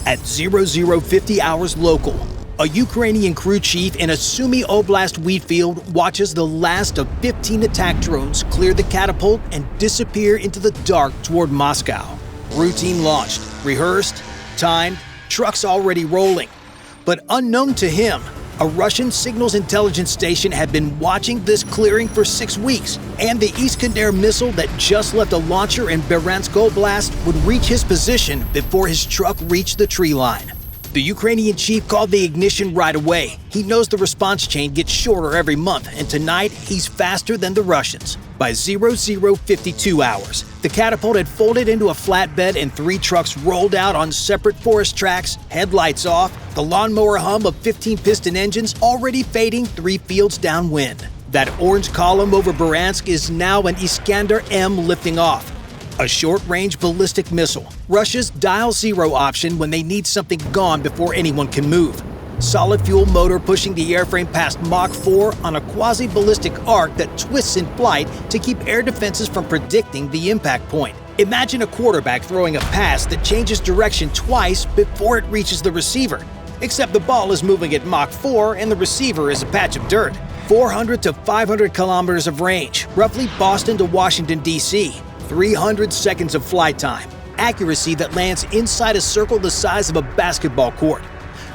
At 0050 hours local, a Ukrainian crew chief in a Sumy Oblast wheat field watches the last of 15 attack drones clear the catapult and disappear into the dark toward Moscow. Routine launched, rehearsed, timed, trucks already rolling. But unknown to him, a Russian signals intelligence station had been watching this clearing for 6 weeks, and the Iskander-M missile that just left a launcher in Moscow Oblast would reach his position before his truck reached the tree line. The Ukrainian chief called the ignition right away. He knows the response chain gets shorter every month, and tonight he's faster than the Russians. By 0052 hours, the catapult had folded into a flatbed and 3 trucks rolled out on separate forest tracks, headlights off, the lawnmower hum of 15 piston engines already fading 3 fields downwind. That orange column over Bryansk is now an Iskander-M lifting off. A short-range ballistic missile, Russia's dial-zero option when they need something gone before anyone can move. Solid-fuel motor pushing the airframe past Mach 4 on a quasi-ballistic arc that twists in flight to keep air defenses from predicting the impact point. Imagine a quarterback throwing a pass that changes direction twice before it reaches the receiver. Except the ball is moving at Mach 4 and the receiver is a patch of dirt. 400 to 500 kilometers of range, roughly Boston to Washington, D.C. 300 seconds of flight time. Accuracy that lands inside a circle the size of a basketball court.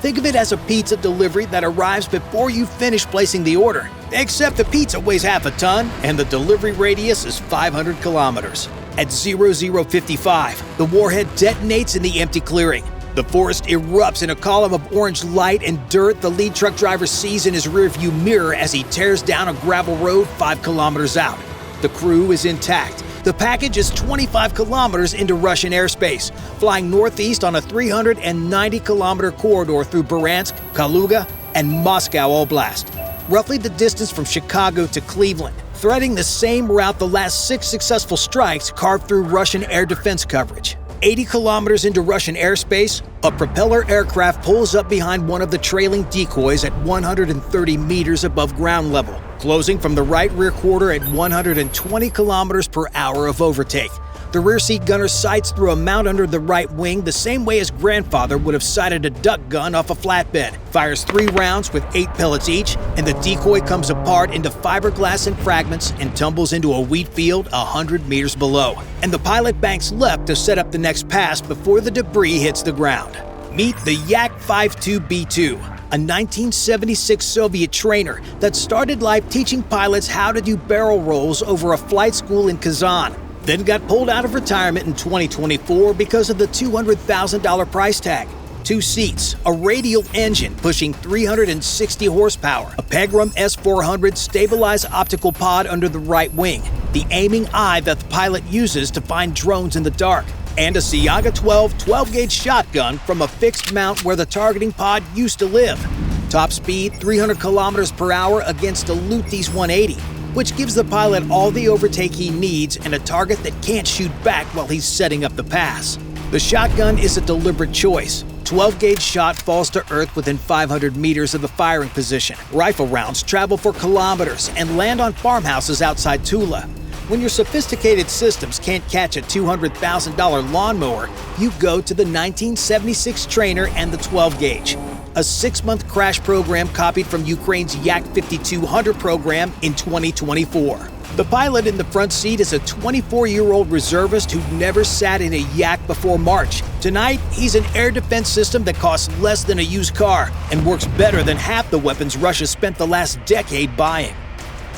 Think of it as a pizza delivery that arrives before you finish placing the order. Except the pizza weighs half a ton and the delivery radius is 500 kilometers. At 0055, the warhead detonates in the empty clearing. The forest erupts in a column of orange light and dirt the lead truck driver sees in his rearview mirror as he tears down a gravel road 5 kilometers out. The crew is intact. The package is 25 kilometers into Russian airspace, flying northeast on a 390-kilometer corridor through Bryansk, Kaluga, and Moscow Oblast, roughly the distance from Chicago to Cleveland, threading the same route the last 6 successful strikes carved through Russian air defense coverage. 80 kilometers into Russian airspace, a propeller aircraft pulls up behind one of the trailing decoys at 130 meters above ground level, closing from the right rear quarter at 120 kilometers per hour of overtake. The rear seat gunner sights through a mount under the right wing the same way his grandfather would have sighted a duck gun off a flatbed, fires 3 rounds with 8 pellets each, and the decoy comes apart into fiberglass and fragments and tumbles into a wheat field 100 meters below. And the pilot banks left to set up the next pass before the debris hits the ground. Meet the Yak-52B2, a 1976 Soviet trainer that started life teaching pilots how to do barrel rolls over a flight school in Kazan, then got pulled out of retirement in 2024 because of the $200,000 price tag. 2 seats, a radial engine pushing 360 horsepower, a Pegram S400 stabilized optical pod under the right wing, the aiming eye that the pilot uses to find drones in the dark, and a Siaga 12 12-gauge shotgun from a fixed mount where the targeting pod used to live. Top speed 300 kilometers per hour against a Liutyi's 180, which gives the pilot all the overtake he needs and a target that can't shoot back while he's setting up the pass. The shotgun is a deliberate choice. 12-gauge shot falls to earth within 500 meters of the firing position. Rifle rounds travel for kilometers and land on farmhouses outside Tula. When your sophisticated systems can't catch a $200,000 lawnmower, you go to the 1976 trainer and the 12-gauge. A 6-month crash program copied from Ukraine's Yak-52 Hunter program in 2024. The pilot in the front seat is a 24-year-old reservist who never sat in a Yak before March. Tonight, he's an air defense system that costs less than a used car and works better than half the weapons Russia spent the last decade buying.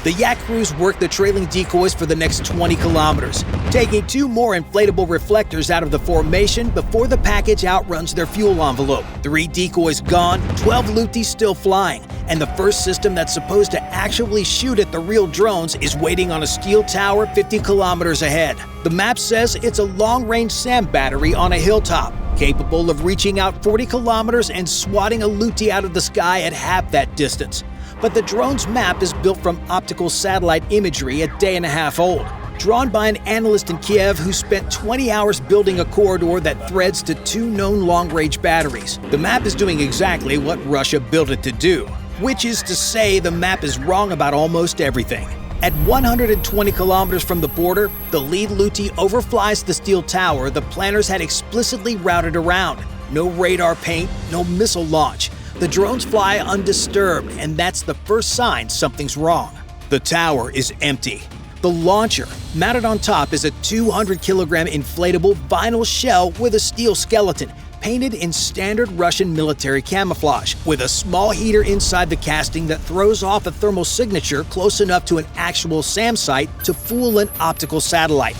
The Yak crews work the trailing decoys for the next 20 kilometers, taking 2 more inflatable reflectors out of the formation before the package outruns their fuel envelope. 3 decoys gone, 12 Liutyis still flying, and the first system that's supposed to actually shoot at the real drones is waiting on a steel tower 50 kilometers ahead. The map says it's a long-range SAM battery on a hilltop, capable of reaching out 40 kilometers and swatting a Liutyi out of the sky at half that distance. But the drone's map is built from optical satellite imagery a day and a half old, drawn by an analyst in Kiev who spent 20 hours building a corridor that threads to 2 known long-range batteries. The map is doing exactly what Russia built it to do, which is to say the map is wrong about almost everything. At 120 kilometers from the border, the lead Liutyi overflies the steel tower the planners had explicitly routed around. No radar paint, no missile launch. The drones fly undisturbed, and that's the first sign something's wrong. The tower is empty. The launcher, mounted on top, is a 200-kilogram inflatable vinyl shell with a steel skeleton, painted in standard Russian military camouflage, with a small heater inside the casting that throws off a thermal signature close enough to an actual SAM site to fool an optical satellite.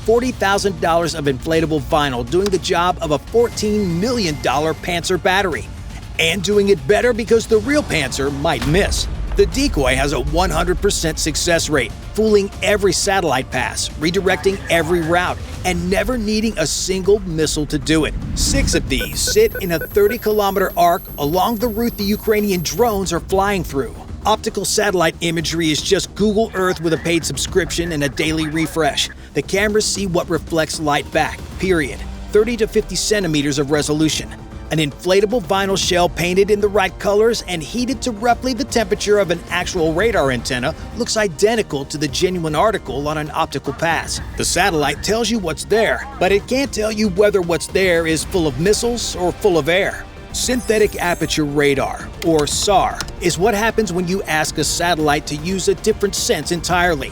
$40,000 of inflatable vinyl doing the job of a $14 million Pantsir battery. And doing it better because the real Pantsir might miss. The decoy has a 100% success rate, fooling every satellite pass, redirecting every route, and never needing a single missile to do it. 6 of these sit in a 30-kilometer arc along the route the Ukrainian drones are flying through. Optical satellite imagery is just Google Earth with a paid subscription and a daily refresh. The cameras see what reflects light back, period. 30 to 50 centimeters of resolution. An inflatable vinyl shell painted in the right colors and heated to roughly the temperature of an actual radar antenna looks identical to the genuine article on an optical pass. The satellite tells you what's there, but it can't tell you whether what's there is full of missiles or full of air. Synthetic aperture radar, or SAR, is what happens when you ask a satellite to use a different sense entirely.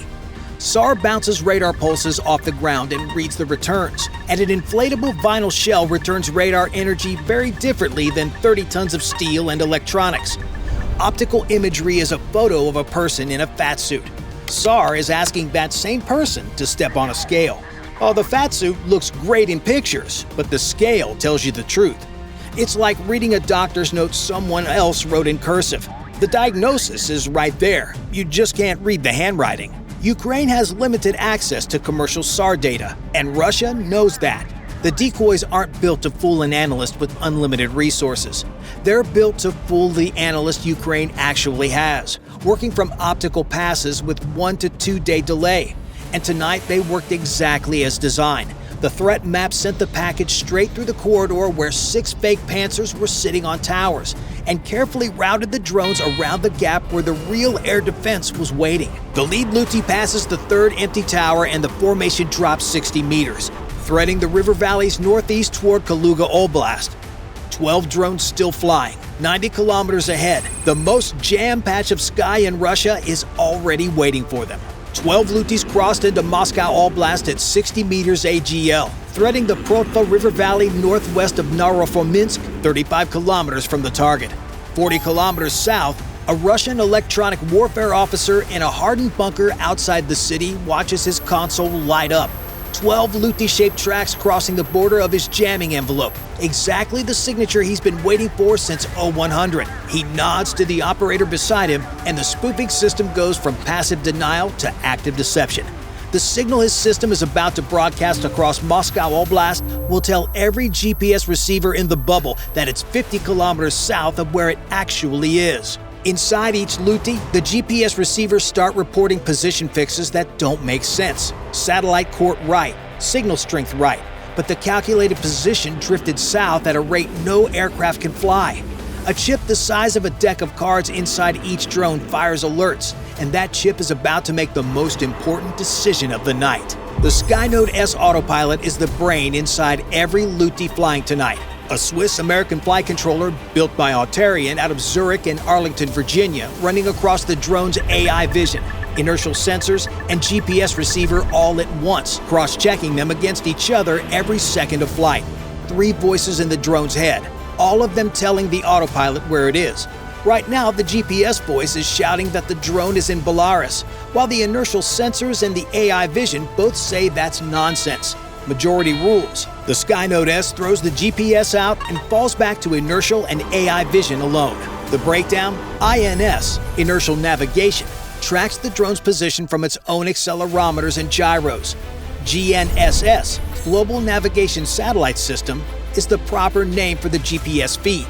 SAR bounces radar pulses off the ground and reads the returns, and an inflatable vinyl shell returns radar energy very differently than 30 tons of steel and electronics. Optical imagery is a photo of a person in a fat suit. SAR is asking that same person to step on a scale. Oh, the fat suit looks great in pictures, but the scale tells you the truth. It's like reading a doctor's note someone else wrote in cursive. The diagnosis is right there. You just can't read the handwriting. Ukraine has limited access to commercial SAR data, and Russia knows that. The decoys aren't built to fool an analyst with unlimited resources. They're built to fool the analyst Ukraine actually has, working from optical passes with 1 to 2 day delay. And tonight they worked exactly as designed. The threat map sent the package straight through the corridor where 6 fake Pantsirs were sitting on towers, and carefully routed the drones around the gap where the real air defense was waiting. The lead Liutyi passes the 3rd empty tower and the formation drops 60 meters, threading the river valleys northeast toward Moscow Oblast. 12 drones still flying, 90 kilometers ahead. The most jam patch of sky in Russia is already waiting for them. 12 Lutyis crossed into Moscow Oblast at 60 meters AGL, threading the Protva River Valley northwest of Naro-Fominsk, 35 kilometers from the target. 40 kilometers south, a Russian electronic warfare officer in a hardened bunker outside the city watches his console light up. 12 Lutyi-shaped tracks crossing the border of his jamming envelope, exactly the signature he's been waiting for since 0100. He nods to the operator beside him, and the spoofing system goes from passive denial to active deception. The signal his system is about to broadcast across Moscow Oblast will tell every GPS receiver in the bubble that it's 50 kilometers south of where it actually is. Inside each Liutyi, the GPS receivers start reporting position fixes that don't make sense. Satellite court right, signal strength right, but the calculated position drifted south at a rate no aircraft can fly. A chip the size of a deck of cards inside each drone fires alerts, and that chip is about to make the most important decision of the night. The Skynode S autopilot is the brain inside every Liutyi flying tonight. A Swiss-American flight controller built by Auterian out of Zurich and Arlington, Virginia, running across the drone's AI vision, inertial sensors, and GPS receiver all at once, cross-checking them against each other every second of flight. 3 voices in the drone's head, all of them telling the autopilot where it is. Right now, the GPS voice is shouting that the drone is in Belarus, while the inertial sensors and the AI vision both say that's nonsense. Majority rules. The Skynode S throws the GPS out and falls back to inertial and AI vision alone. The breakdown? INS, inertial navigation, tracks the drone's position from its own accelerometers and gyros. GNSS, Global Navigation Satellite System, is the proper name for the GPS feed.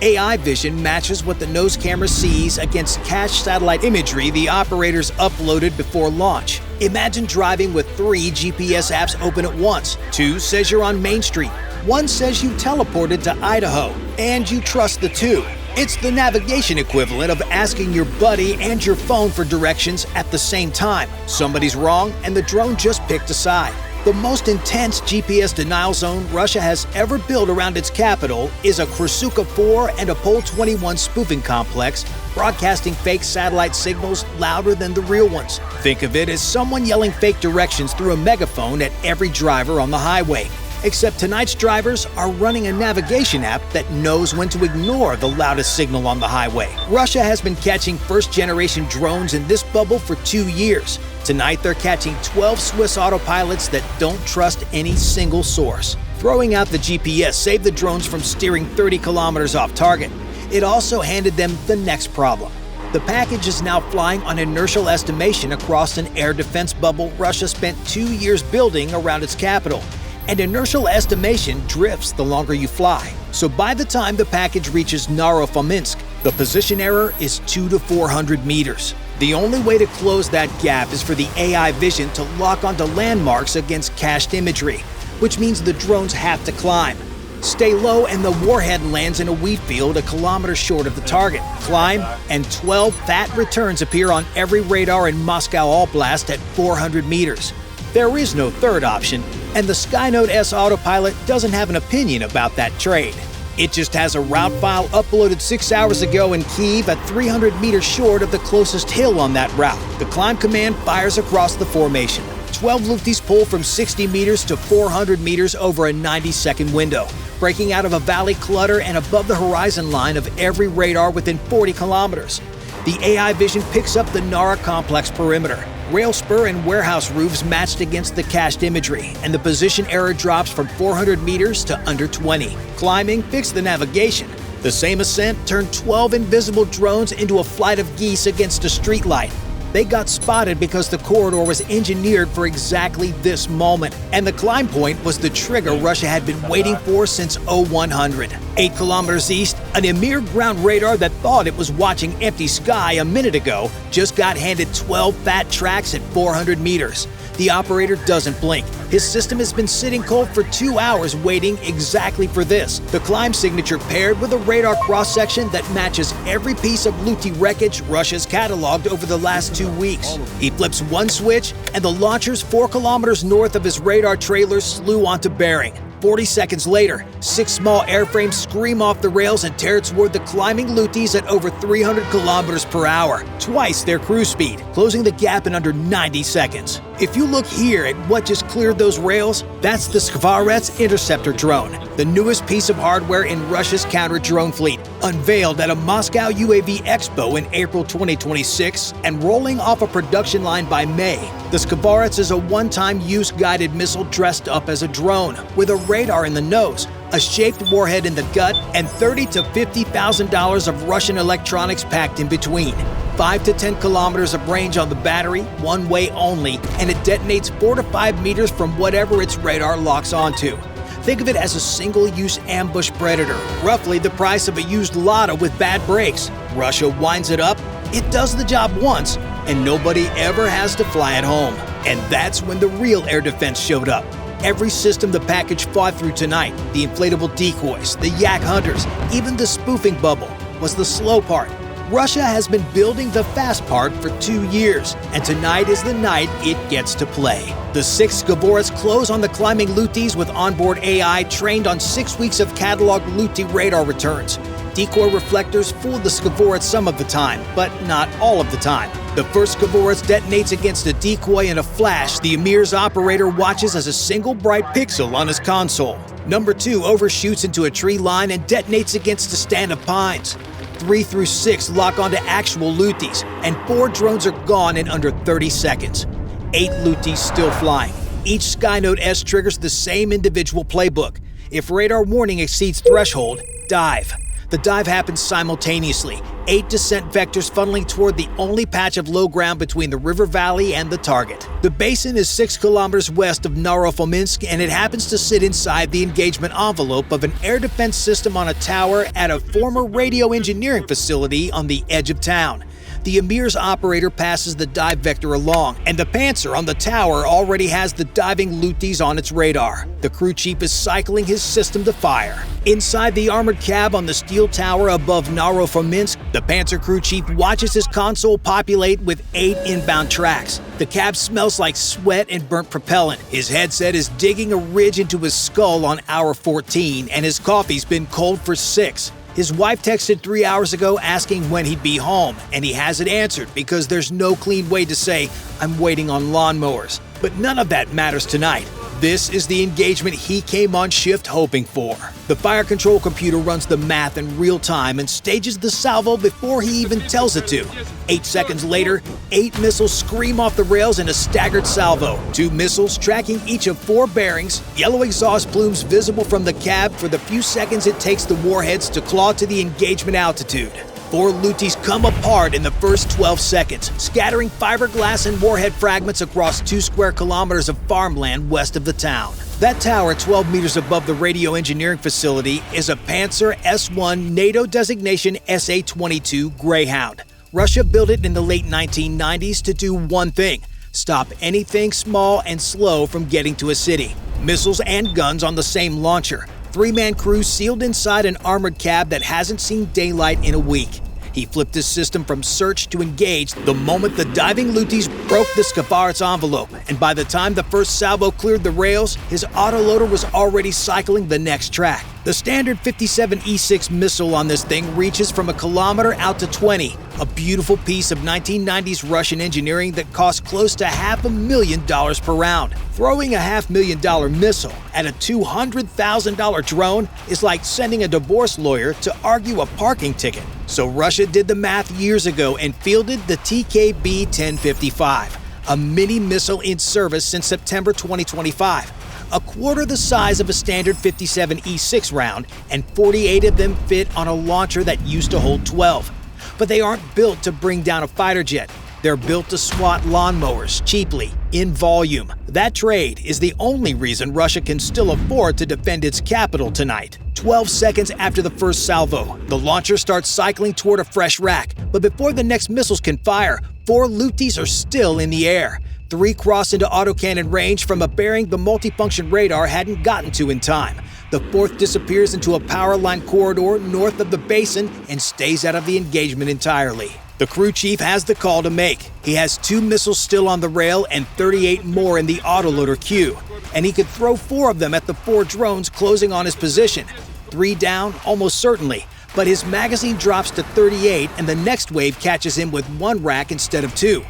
AI vision matches what the nose camera sees against cached satellite imagery the operators uploaded before launch. Imagine driving with 3 GPS apps open at once. 2 says you're on Main Street. 1 says you teleported to Idaho, and you trust the 2. It's the navigation equivalent of asking your buddy and your phone for directions at the same time. Somebody's wrong, and the drone just picked a side. The most intense GPS denial zone Russia has ever built around its capital is a Krasuka 4 and a Pol 21 spoofing complex, broadcasting fake satellite signals louder than the real ones. Think of it as someone yelling fake directions through a megaphone at every driver on the highway. Except tonight's drivers are running a navigation app that knows when to ignore the loudest signal on the highway. Russia has been catching first-generation drones in this bubble for 2 years. Tonight, they're catching 12 Swiss autopilots that don't trust any single source. Throwing out the GPS saved the drones from steering 30 kilometers off target. It also handed them the next problem. The package is now flying on inertial estimation across an air defense bubble Russia spent 2 years building around its capital. And inertial estimation drifts the longer you fly. So by the time the package reaches Naro-Fominsk, the position error is 200 to 400 meters. The only way to close that gap is for the AI vision to lock onto landmarks against cached imagery, which means the drones have to climb. Stay low and the warhead lands in a wheat field a kilometer short of the target. Climb, and 12 fat returns appear on every radar in Moscow Oblast at 400 meters. There is no third option, and the Skynode S autopilot doesn't have an opinion about that trade. It just has a route file uploaded 6 hours ago in Kyiv at 300 meters short of the closest hill on that route. The climb command fires across the formation. 12 Lutyis pull from 60 meters to 400 meters over a 90-second window, breaking out of a valley clutter and above the horizon line of every radar within 40 kilometers. The AI vision picks up the Nara complex perimeter. Rail spur and warehouse roofs matched against the cached imagery, and the position error drops from 400 meters to under 20. Climbing fixed the navigation. The same ascent turned 12 invisible drones into a flight of geese against a streetlight. They got spotted because the corridor was engineered for exactly this moment, and the climb point was the trigger Russia had been waiting for since 0100. 8 kilometers east, an Emir ground radar that thought it was watching empty sky a minute ago just got handed 12 fat tracks at 400 meters. The operator doesn't blink. His system has been sitting cold for 2 hours waiting exactly for this. The climb signature paired with a radar cross-section that matches every piece of Liutyi wreckage Russia's cataloged over the last 2 weeks. He flips one switch, and the launchers 4 kilometers north of his radar trailer slew onto bearing. 40 seconds later, 6 small airframes scream off the rails and tear toward the climbing Lutyis at over 300 kilometers per hour, twice their cruise speed, closing the gap in under 90 seconds. If you look here at what just cleared those rails, that's the Skvorets interceptor drone, the newest piece of hardware in Russia's counter-drone fleet, unveiled at a Moscow UAV Expo in April 2026 and rolling off a production line by May. The Skvorets is a one-time use guided missile dressed up as a drone, with a radar in the nose, a shaped warhead in the gut, and $30,000 to $50,000 of Russian electronics packed in between. 5 to 10 kilometers of range on the battery, one way only, and it detonates 4 to 5 meters from whatever its radar locks onto. Think of it as a single-use ambush predator, roughly the price of a used Lada with bad brakes. Russia winds it up, it does the job once, and nobody ever has to fly it home. And that's when the real air defense showed up. Every system the package fought through tonight, the inflatable decoys, the yak hunters, even the spoofing bubble, was the slow part. Russia has been building the fast part for 2 years, and tonight is the night it gets to play. The 6 Skvorets close on the climbing Lutyis with onboard AI trained on 6 weeks of cataloged Liutyi radar returns. Decoy reflectors fool the Skvorets some of the time, but not all of the time. The first Skvorets detonates against a decoy in a flash the Emir's operator watches as a single bright pixel on his console. Number 2 overshoots into a tree line and detonates against a stand of pines. 3 through 6 lock onto actual Lutyis, and 4 drones are gone in under 30 seconds. 8 Lutyis still flying. Each Skynode S triggers the same individual playbook. If radar warning exceeds threshold, dive. The dive happens simultaneously, 8 descent vectors funneling toward the only patch of low ground between the river valley and the target. The basin is 6 kilometers west of Naro-Fominsk, and it happens to sit inside the engagement envelope of an air defense system on a tower at a former radio engineering facility on the edge of town. The Emir's operator passes the dive vector along, and the Pantsir on the tower already has the diving Liutyis on its radar. The crew chief is cycling his system to fire. Inside the armored cab on the steel tower above Naro-Fominsk, the Pantsir crew chief watches his console populate with 8 inbound tracks. The cab smells like sweat and burnt propellant. His headset is digging a ridge into his skull on hour 14, and his coffee's been cold for 6. His wife texted 3 hours ago asking when he'd be home, and he hasn't answered because there's no clean way to say, "I'm waiting on lawnmowers." But none of that matters tonight. This is the engagement he came on shift hoping for. The fire control computer runs the math in real time and stages the salvo before he even tells it to. 8 seconds later, 8 missiles scream off the rails in a staggered salvo. 2 missiles tracking each of 4 bearings, yellow exhaust plumes visible from the cab for the few seconds it takes the warheads to claw to the engagement altitude. 4 Liutyis come apart in the first 12 seconds, scattering fiberglass and warhead fragments across 2 square kilometers of farmland west of the town. That tower 12 meters above the radio engineering facility is a Pantsir S-1 NATO designation SA-22 Greyhound. Russia built it in the late 1990s to do one thing: stop anything small and slow from getting to a city. Missiles and guns on the same launcher. 3-man crew sealed inside an armored cab that hasn't seen daylight in a week. He flipped his system from search to engage the moment the diving Liutyis broke the Skvorets envelope, and by the time the first salvo cleared the rails, his autoloader was already cycling the next track. The standard 57 E6 missile on this thing reaches from a kilometer out to 20, a beautiful piece of 1990s Russian engineering that cost close to $500,000 per round. Throwing a $500,000 missile at a $200,000 drone is like sending a divorce lawyer to argue a parking ticket. So Russia did the math years ago and fielded the TKB-1055, a mini missile in service since September 2025. A quarter the size of a standard 57 E6 round, and 48 of them fit on a launcher that used to hold 12. But they aren't built to bring down a fighter jet. They're built to swat lawnmowers cheaply, in volume. That trade is the only reason Russia can still afford to defend its capital tonight. 12 seconds after the first salvo, the launcher starts cycling toward a fresh rack. But before the next missiles can fire, 4 Liutyis are still in the air. 3 cross into autocannon range from a bearing the multifunction radar hadn't gotten to in time. The 4th disappears into a power line corridor north of the basin and stays out of the engagement entirely. The crew chief has the call to make. He has 2 missiles still on the rail and 38 more in the autoloader queue, and he could throw 4 of them at the 4 drones closing on his position. 3 down, almost certainly, but his magazine drops to 38 and the next wave catches him with 1 rack instead of 2.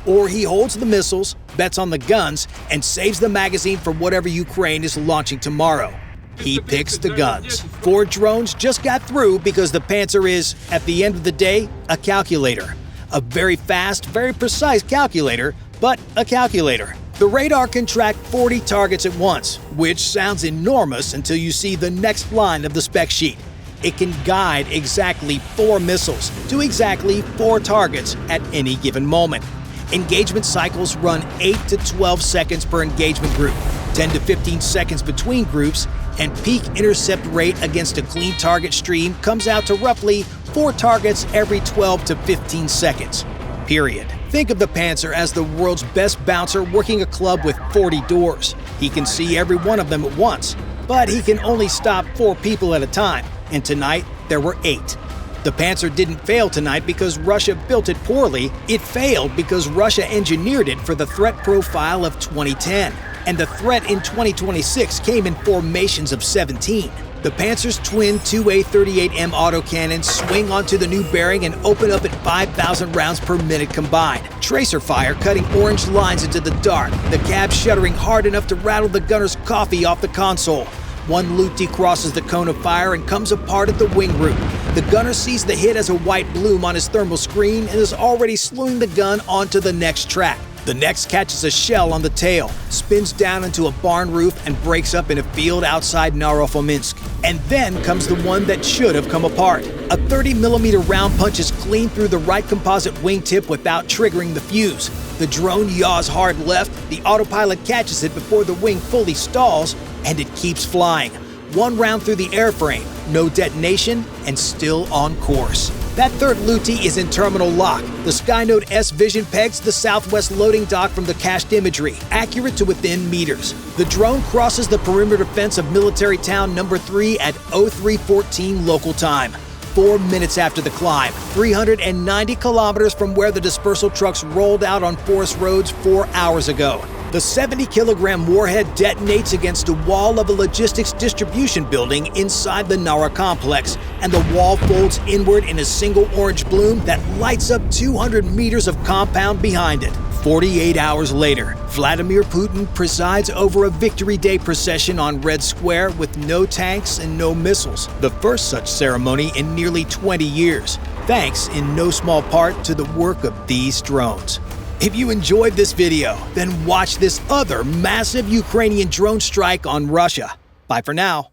Or he holds the missiles, bets on the guns, and saves the magazine for whatever Ukraine is launching tomorrow. He picks the guns. 4 drones just got through because the Pantsir is, at the end of the day, a calculator. A very fast, very precise calculator, but a calculator. The radar can track 40 targets at once, which sounds enormous until you see the next line of the spec sheet. It can guide exactly 4 missiles to exactly 4 targets at any given moment. Engagement cycles run 8 to 12 seconds per engagement group, 10 to 15 seconds between groups, and peak intercept rate against a clean target stream comes out to roughly 4 targets every 12 to 15 seconds. Period. Think of the Pantsir as the world's best bouncer working a club with 40 doors. He can see every one of them at once, but he can only stop 4 people at a time, and tonight there were 8. The Pantsir didn't fail tonight because Russia built it poorly. It failed because Russia engineered it for the threat profile of 2010. And the threat in 2026 came in formations of 17. The Pantsir's twin 2A38M autocannons swing onto the new bearing and open up at 5,000 rounds per minute combined. Tracer fire cutting orange lines into the dark, the cab shuddering hard enough to rattle the gunner's coffee off the console. 1 Liutyi crosses the cone of fire and comes apart at the wing root. The gunner sees the hit as a white bloom on his thermal screen and is already slewing the gun onto the next track. The next catches a shell on the tail, spins down into a barn roof, and breaks up in a field outside Naro-Fominsk. And then comes the one that should have come apart. A 30mm round punches clean through the right composite wingtip without triggering the fuse. The drone yaws hard left, the autopilot catches it before the wing fully stalls, and it keeps flying. 1 round through the airframe, no detonation, and still on course. That third Liutyi is in terminal lock. The Skynode S vision pegs the southwest loading dock from the cached imagery, accurate to within meters. The drone crosses the perimeter fence of military town number 3 at 03:14 local time. 4 minutes after the climb, 390 kilometers from where the dispersal trucks rolled out on forest roads 4 hours ago. The 70-kilogram warhead detonates against a wall of a logistics distribution building inside the Nara complex, and the wall folds inward in a single orange bloom that lights up 200 meters of compound behind it. 48 hours later, Vladimir Putin presides over a Victory Day procession on Red Square with no tanks and no missiles, the first such ceremony in nearly 20 years, thanks in no small part to the work of these drones. If you enjoyed this video, then watch this other massive Ukrainian drone strike on Russia. Bye for now.